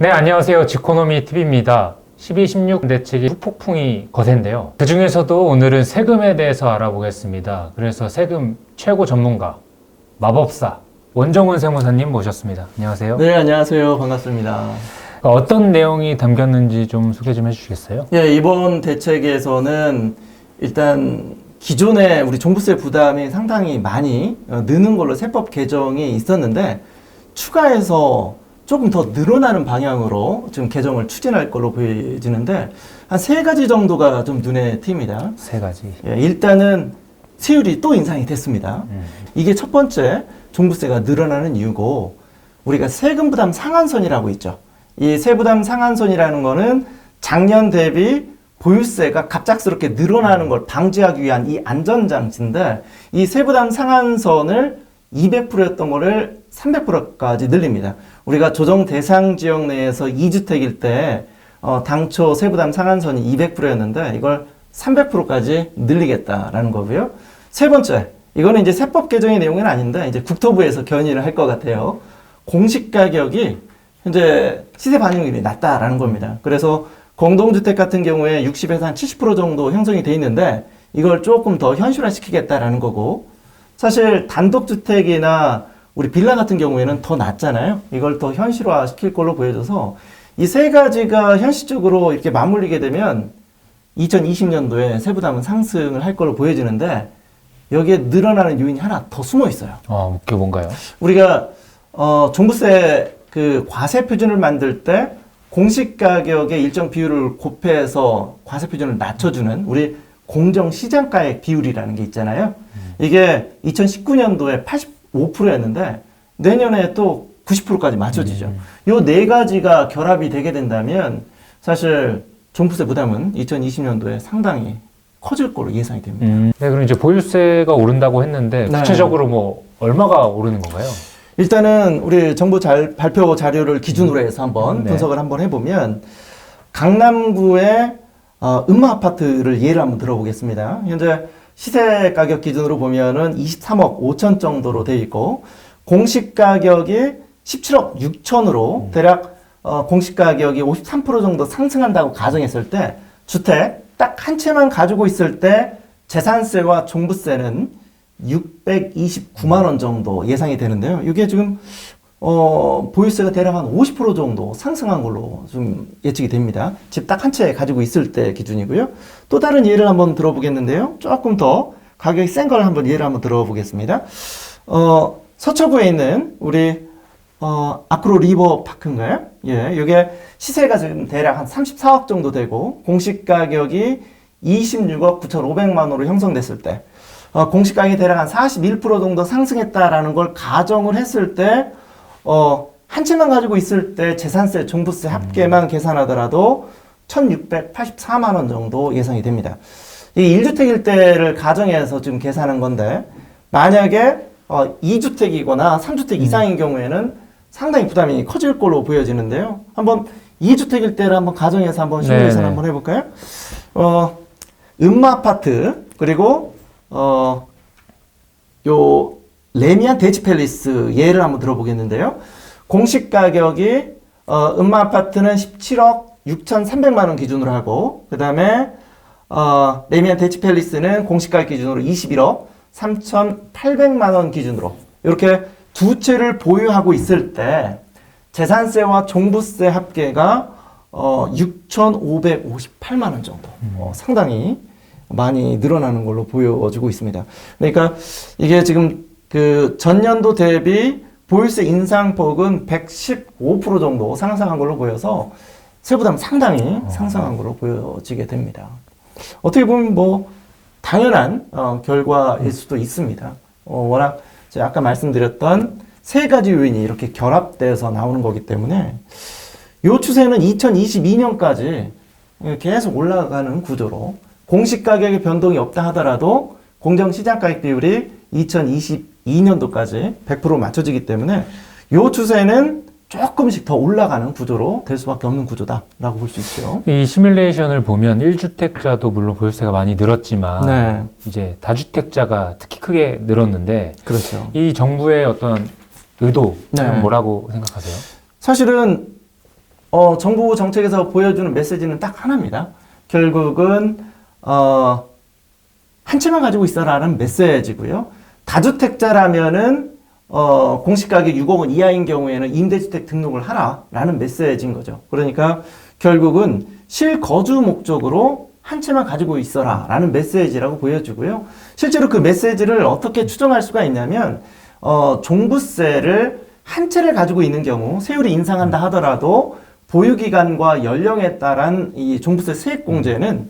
네, 안녕하세요. 지코노미 TV입니다. 12.16 대책이 후폭풍이 거센데요. 그 중에서도 오늘은 세금에 대해서 알아보겠습니다. 그래서 세금 최고 전문가, 마법사, 원정훈 세무사님 모셨습니다. 안녕하세요. 네, 안녕하세요. 반갑습니다. 어떤 내용이 담겼는지 좀 소개 좀 해주시겠어요? 예, 이번 대책에서는 일단 기존에 우리 종부세 부담이 상당히 많이 느는 걸로 세법 개정이 있었는데 추가해서 조금 더 늘어나는 방향으로 지금 개정을 추진할 걸로 보여지는데 한 세 가지 정도가 좀 눈에 띕니다. 세 가지. 예, 일단은 세율이 또 인상이 됐습니다. 이게 첫 번째 종부세가 늘어나는 이유고 우리가 세금 부담 상한선이라고 있죠. 이 세부담 상한선이라는 거는 작년 대비 보유세가 갑작스럽게 늘어나는 걸 방지하기 위한 이 안전장치인데 이 세부담 상한선을 200%였던 거를 300%까지 늘립니다. 우리가 조정 대상 지역 내에서 2주택일 때 당초 세부담 상한선이 200%였는데 이걸 300%까지 늘리겠다라는 거고요. 세 번째, 이거는 이제 세법 개정의 내용은 아닌데 이제 국토부에서 견의를 할 것 같아요. 공시가격이 현재 시세 반영률이 낮다라는 겁니다. 그래서 공동주택 같은 경우에 60에서 한 70% 정도 형성이 돼 있는데 이걸 조금 더 현실화시키겠다라는 거고 사실 단독주택이나 우리 빌라 같은 경우에는 더 낮잖아요. 이걸 더 현실화시킬 걸로 보여져서 이 세 가지가 현실적으로 이렇게 맞물리게 되면 2020년도에 세부담은 상승을 할 걸로 보여지는데 여기에 늘어나는 요인이 하나 더 숨어 있어요. 그게 뭔가요? 우리가 종부세 그 과세 표준을 만들 때 공시가격의 일정 비율을 곱해서 과세 표준을 낮춰주는 우리 공정시장가액 비율이라는 게 있잖아요. 이게 2019년도에 85%였는데 내년에 또 90%까지 맞춰지죠. 요 네 가지가 결합이 되게 된다면 사실 종부세 부담은 2020년도에 상당히 커질 걸로 예상이 됩니다. 네, 그럼 이제 보유세가 오른다고 했는데 구체적으로 뭐 얼마가 오르는 건가요? 일단은 우리 정부 발표 자료를 기준으로 해서 한번 분석을 한번 해보면 강남구의 음마 아파트를 예를 한번 들어보겠습니다. 현재 시세 가격 기준으로 보면은 23억 5천 정도로 돼 있고 공시 가격이 17억 6천으로 대략 공시 가격이 53% 정도 상승한다고 가정했을 때 주택 딱 한 채만 가지고 있을 때 재산세와 종부세는 629만 원 정도 예상이 되는데요. 이게 지금 보유세가 대략 한 50% 정도 상승한 걸로 좀 예측이 됩니다. 집 딱 한 채 가지고 있을 때 기준이고요. 또 다른 예를 한번 들어보겠는데요. 조금 더 가격이 센 걸 한번 예를 한번 들어보겠습니다. 서초구에 있는 우리 아크로 리버 파크인가요? 예, 이게 시세가 지금 대략 한 34억 정도 되고 공시 가격이 26억 9,500만 원으로 형성됐을 때 공시가격이 대략 한 41% 정도 상승했다라는 걸 가정을 했을 때, 한 채만 가지고 있을 때 재산세, 종부세 합계만 계산하더라도 1,684만 원 정도 예상이 됩니다. 이 1주택일 때를 가정해서 지금 계산한 건데, 만약에 2주택이거나 3주택 이상인 경우에는 상당히 부담이 커질 걸로 보여지는데요. 한번 2주택일 때를 한번 가정해서 한번 시뮬레이션 한번 해볼까요? 음마 아파트, 그리고 요 레미안 대치 팰리스 예를 한번 들어보겠는데요. 공시 가격이 음마 아파트는 17억 6,300만 원 기준으로 하고 그다음에 레미안 대치 팰리스는 공시 가격 기준으로 21억 3,800만 원 기준으로 이렇게 두 채를 보유하고 있을 때 재산세와 종부세 합계가 6,558만 원 정도 상당히 많이 늘어나는 걸로 보여지고 있습니다. 그러니까 이게 지금 그 전년도 대비 보유세 인상폭은 115% 정도 상승한 걸로 보여서 세부담 상당히 상승한 걸로 보여지게 됩니다. 어떻게 보면 뭐 당연한 결과일 수도 있습니다. 워낙 제가 아까 말씀드렸던 세 가지 요인이 이렇게 결합돼서 나오는 거기 때문에 이 추세는 2022년까지 계속 올라가는 구조로 공시가격의 변동이 없다 하더라도 공정시장가격 비율이 2022년도까지 100% 맞춰지기 때문에 이 추세는 조금씩 더 올라가는 구조로 될 수밖에 없는 구조다라고 볼 수 있죠. 이 시뮬레이션을 보면 1주택자도 물론 보유세가 많이 늘었지만 이제 다주택자가 특히 크게 늘었는데 그렇죠. 이 정부의 어떤 의도는 뭐라고 생각하세요? 사실은 정부 정책에서 보여주는 메시지는 딱 하나입니다. 결국은 한 채만 가지고 있어라는 메시지고요. 다주택자라면은 공시가격 6억 원 이하인 경우에는 임대주택 등록을 하라라는 메시지인 거죠. 그러니까 결국은 실거주 목적으로 한 채만 가지고 있어라라는 메시지라고 보여지고요. 실제로 그 메시지를 어떻게 추정할 수가 있냐면 종부세를 한 채를 가지고 있는 경우 세율이 인상한다 하더라도 보유기간과 연령에 따른 이 종부세 세액공제는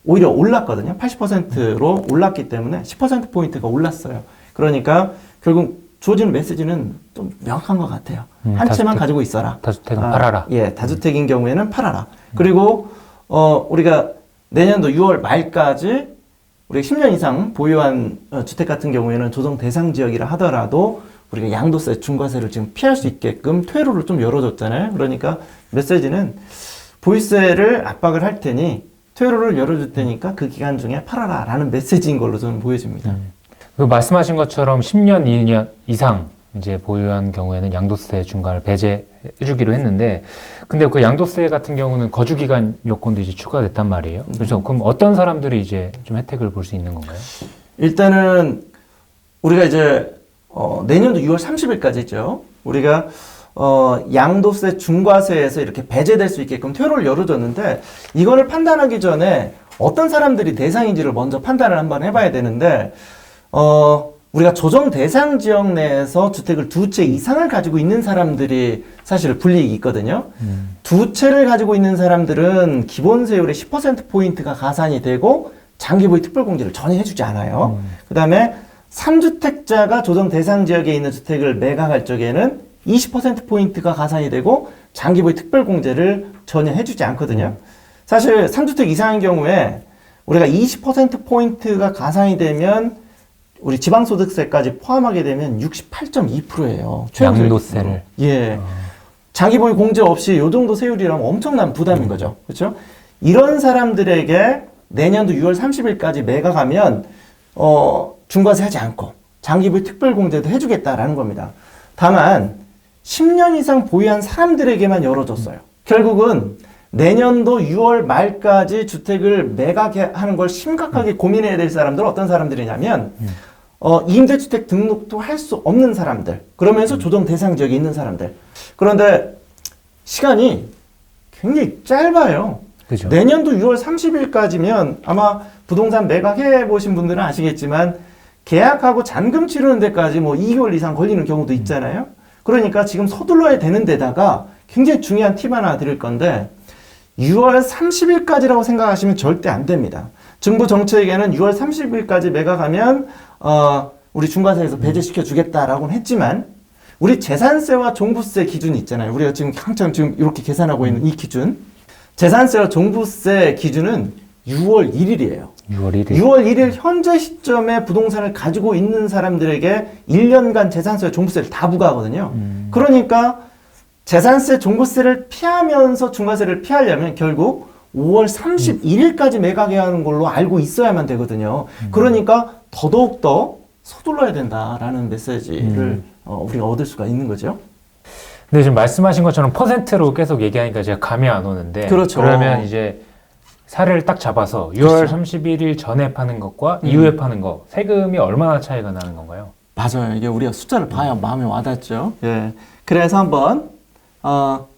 오히려 올랐거든요. 80%로 올랐기 때문에 10%포인트가 올랐어요. 그러니까 결국 주어지는 메시지는 좀 명확한 것 같아요. 한 채만 가지고 있어라. 다주택은 팔아라. 예, 다주택인 경우에는 팔아라. 그리고 우리가 내년도 6월 말까지 우리가 10년 이상 보유한 주택 같은 경우에는 조정 대상 지역이라 하더라도 우리가 양도세, 중과세를 지금 피할 수 있게끔 퇴로를 좀 열어줬잖아요. 그러니까 메시지는 보유세를 압박을 할 테니 퇴로를 열어줄 테니까 그 기간 중에 팔아라 라는 메시지인 걸로 저는 보여집니다. 그 말씀하신 것처럼 10년, 2년 이상 이제 보유한 경우에는 양도세 중과를 배제해주기로 했는데, 근데 그 양도세 같은 경우는 거주기간 요건도 이제 추가됐단 말이에요. 그래서 그럼 어떤 사람들이 이제 좀 혜택을 볼 수 있는 건가요? 일단은 우리가 이제 내년도 6월 30일까지죠. 우리가 양도세 중과세에서 이렇게 배제될 수 있게끔 퇴로를 열어줬는데, 이거를 판단하기 전에 어떤 사람들이 대상인지를 먼저 판단을 한번 해봐야 되는데, 우리가 조정 대상 지역 내에서 주택을 두 채 이상을 가지고 있는 사람들이 사실 불이익이 있거든요. 두 채를 가지고 있는 사람들은 기본세율의 10%포인트가 가산이 되고 장기보유 특별공제를 전혀 해주지 않아요. 그 다음에 3주택자가 조정 대상 지역에 있는 주택을 매각할 적에는 20%포인트가 가산이 되고 장기보유 특별공제를 전혀 해주지 않거든요. 사실 3주택 이상인 경우에 우리가 20%포인트가 가산이 되면 우리 지방소득세까지 포함하게 되면 68.2%예요. 양도세를. 예. 장기보유 공제 없이 요 정도 세율이라면 엄청난 부담인 거죠. 그렇죠? 이런 사람들에게 내년도 6월 30일까지 매각하면 중과세 하지 않고 장기보유 특별공제도 해주겠다라는 겁니다. 다만 10년 이상 보유한 사람들에게만 열어줬어요. 결국은 내년도 6월 말까지 주택을 매각하는 걸 심각하게 고민해야 될 사람들은 어떤 사람들이냐면 임대주택 등록도 할 수 없는 사람들, 그러면서 조정 대상 지역에 있는 사람들. 그런데 시간이 굉장히 짧아요. 그죠. 내년도 6월 30일까지면 아마 부동산 매각해 보신 분들은 아시겠지만 계약하고 잔금 치르는 데까지 뭐 2개월 이상 걸리는 경우도 있잖아요. 그러니까 지금 서둘러야 되는 데다가 굉장히 중요한 팁 하나 드릴 건데 6월 30일까지라고 생각하시면 절대 안 됩니다. 정부 정책에는 6월 30일까지 매각하면 우리 중과세에서 배제시켜 주겠다라고는 했지만 우리 재산세와 종부세 기준이 있잖아요. 우리가 지금 한참 지금 이렇게 계산하고 있는 이 기준, 재산세와 종부세 기준은 6월 1일이에요. 6월 1일. 6월 1일 현재 시점에 부동산을 가지고 있는 사람들에게 1년간 재산세와 종부세를 다 부과하거든요. 그러니까 재산세, 종부세를 피하면서 중과세를 피하려면 결국 5월 31일까지 매각해야 하는 걸로 알고 있어야만 되거든요. 그러니까 더더욱더 서둘러야 된다라는 메시지를 우리가 얻을 수가 있는 거죠. 근데 지금 말씀하신 것처럼 퍼센트로 계속 얘기하니까 제가 감이 안 오는데. 그렇죠. 그러면 이제 사례를 딱 잡아서 6월 그렇죠. 31일 전에 파는 것과 이후에 파는 거 세금이 얼마나 차이가 나는 건가요? 맞아요. 이게 우리가 숫자를 봐야 마음에 와닿죠. 예. 그래서 한번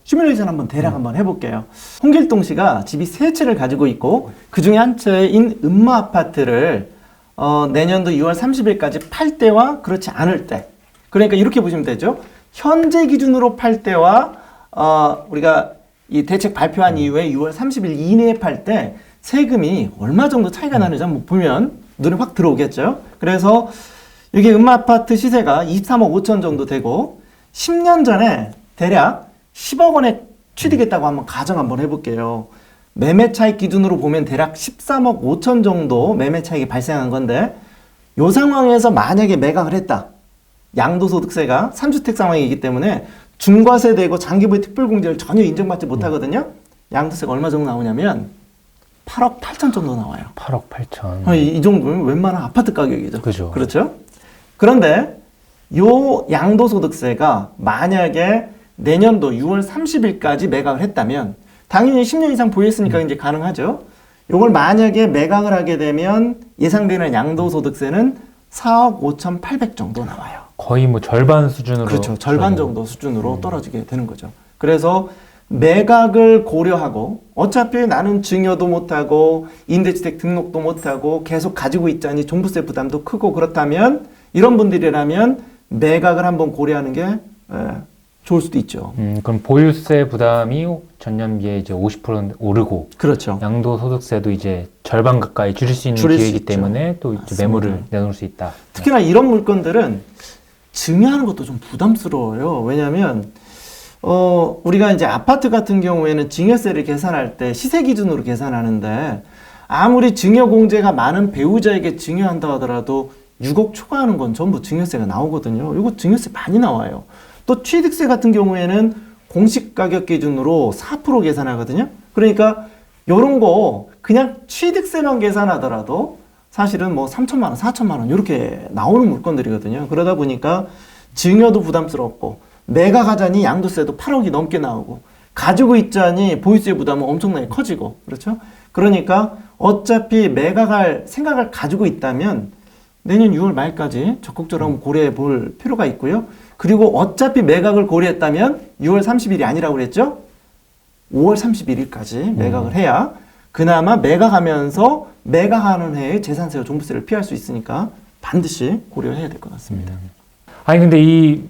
시뮬레이션 한번 대략 한번 해볼게요. 홍길동 씨가 집이 세 채를 가지고 있고 그 중에 한 채인 음마 아파트를 내년도 6월 30일까지 팔 때와 그렇지 않을 때. 그러니까 이렇게 보시면 되죠. 현재 기준으로 팔 때와 우리가 이 대책 발표한 이후에 6월 30일 이내에 팔 때 세금이 얼마 정도 차이가 나는지 한번 보면 눈에 확 들어오겠죠. 그래서 이게 음마 아파트 시세가 23억 5천 정도 되고 10년 전에 대략 10억 원에 취득했다고 한번 가정 한번 해볼게요. 매매 차익 기준으로 보면 대략 13억 5천 정도 매매 차익이 발생한 건데 이 상황에서 만약에 매각을 했다. 양도소득세가 3주택 상황이기 때문에 중과세 되고 장기보유 특별공제를 전혀 인정받지 못하거든요. 양도세가 얼마 정도 나오냐면 8억 8천 정도 나와요. 8억 8천. 이 정도면 웬만한 아파트 가격이죠. 그죠. 그렇죠? 그런데 요 양도소득세가 만약에 내년도 6월 30일까지 매각을 했다면 당연히 10년 이상 보유했으니까 이제 가능하죠. 요걸 만약에 매각을 하게 되면 예상되는 양도소득세는 4억 5,800 정도 나와요. 거의 뭐 절반 수준으로. 그렇죠. 절반 정도 수준으로 떨어지게 되는 거죠. 그래서 매각을 고려하고 어차피 나는 증여도 못하고 임대주택 등록도 못하고 계속 가지고 있자니 종부세 부담도 크고 그렇다면 이런 분들이라면 매각을 한번 고려하는 게 좋을 수도 있죠. 그럼 보유세 부담이 전년비에 이제 50% 오르고 그렇죠. 양도소득세도 이제 절반 가까이 줄일 수 있는 줄일 수 기회이기 있죠. 때문에 또 이제 맞습니다. 매물을 내놓을 수 있다. 특히나 이런 물건들은 증여하는 것도 좀 부담스러워요. 왜냐하면 우리가 이제 아파트 같은 경우에는 증여세를 계산할 때 시세 기준으로 계산하는데 아무리 증여 공제가 많은 배우자에게 증여한다 하더라도 6억 초과하는 건 전부 증여세가 나오거든요. 이거 증여세 많이 나와요. 또 취득세 같은 경우에는 공시 가격 기준으로 4% 계산하거든요. 그러니까 이런 거 그냥 취득세만 계산하더라도 사실은 뭐 3천만 원, 4천만 원 이렇게 나오는 물건들이거든요. 그러다 보니까 증여도 부담스럽고 매각하자니 양도세도 8억이 넘게 나오고 가지고 있자니 보유세 부담은 엄청나게 커지고 그렇죠. 그러니까 어차피 매각할 생각을 가지고 있다면 내년 6월 말까지 적극적으로 한번 고려해 볼 필요가 있고요. 그리고 어차피 매각을 고려했다면 6월 30일이 아니라고 그랬죠? 5월 31일까지 매각을 해야 그나마 매각하면서 매각하는 해에 재산세와 종부세를 피할 수 있으니까 반드시 고려해야 될 것 같습니다. 아니 근데 이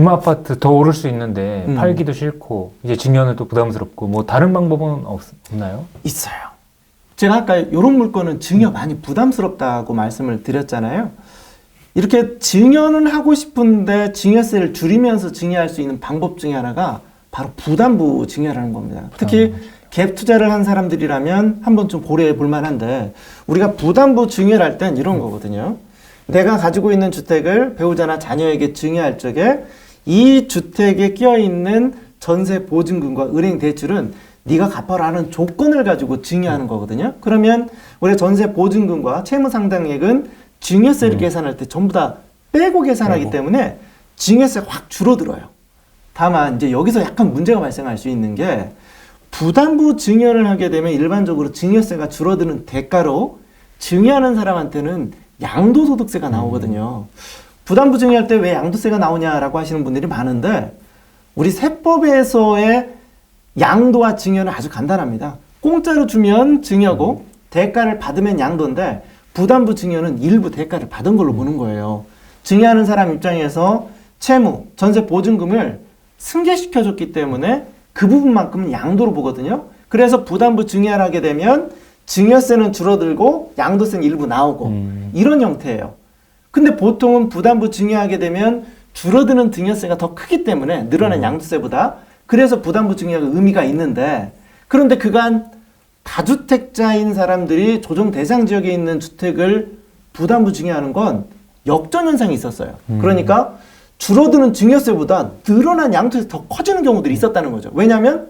아파트 더 오를 수 있는데 팔기도 싫고 이제 증여는 또 부담스럽고 뭐 다른 방법은 없나요? 있어요. 제가 아까 이런 물건은 증여 많이 부담스럽다고 말씀을 드렸잖아요. 이렇게 증여는 하고 싶은데 증여세를 줄이면서 증여할 수 있는 방법 중에 하나가 바로 부담부 증여라는 겁니다. 특히 갭 투자를 한 사람들이라면 한번 좀 고려해 볼 만한데 우리가 부담부 증여를 할 땐 이런 거거든요. 내가 가지고 있는 주택을 배우자나 자녀에게 증여할 적에 이 주택에 끼어있는 전세 보증금과 은행 대출은 네가 갚아라는 조건을 가지고 증여하는 거거든요. 그러면 우리 전세 보증금과 채무 상당액은 증여세를 계산할 때 전부 다 빼고 계산하기 때문에 증여세가 확 줄어들어요. 다만 이제 여기서 약간 문제가 발생할 수 있는 게 부담부 증여를 하게 되면 일반적으로 증여세가 줄어드는 대가로 증여하는 사람한테는 양도소득세가 나오거든요. 부담부 증여할 때 왜 양도세가 나오냐라고 하시는 분들이 많은데 우리 세법에서의 양도와 증여는 아주 간단합니다. 공짜로 주면 증여고 대가를 받으면 양도인데 부담부 증여는 일부 대가를 받은 걸로 보는 거예요. 증여하는 사람 입장에서 채무, 전세 보증금을 승계시켜줬기 때문에 그 부분만큼은 양도로 보거든요. 그래서 부담부 증여를 하게 되면 증여세는 줄어들고 양도세는 일부 나오고 이런 형태예요. 근데 보통은 부담부 증여하게 되면 줄어드는 증여세가 더 크기 때문에 늘어난 양도세보다 그래서 부담부 증여가 의미가 있는데 그런데 그간 다주택자인 사람들이 조정 대상 지역에 있는 주택을 부담부 증여하는 건 역전 현상이 있었어요. 그러니까 줄어드는 증여세보다 늘어난 양도세가 더 커지는 경우들이 있었다는 거죠. 왜냐하면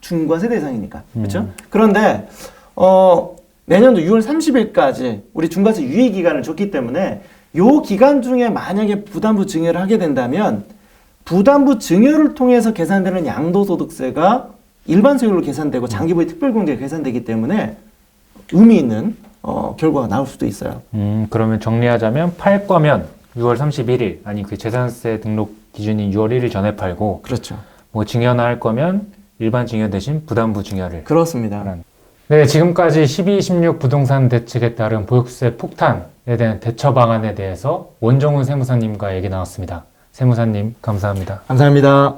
중과세 대상이니까. 그렇죠? 그런데 내년도 6월 30일까지 우리 중과세 유예 기간을 줬기 때문에 요 기간 중에 만약에 부담부 증여를 하게 된다면 부담부 증여를 통해서 계산되는 양도소득세가 일반 세율로 계산되고 장기보유 특별공제가 계산되기 때문에 의미 있는 결과가 나올 수도 있어요. 그러면 정리하자면 팔 거면 6월 31일 아니 그 재산세 등록 기준인 6월 1일 전에 팔고 그렇죠. 뭐 증여나 할 거면 일반 증여 대신 부담부 증여를. 그렇습니다. 네, 지금까지 12, 16 부동산 대책에 따른 보유세 폭탄에 대한 대처 방안에 대해서 원종훈 세무사님과 얘기 나눴습니다. 세무사님 감사합니다. 감사합니다.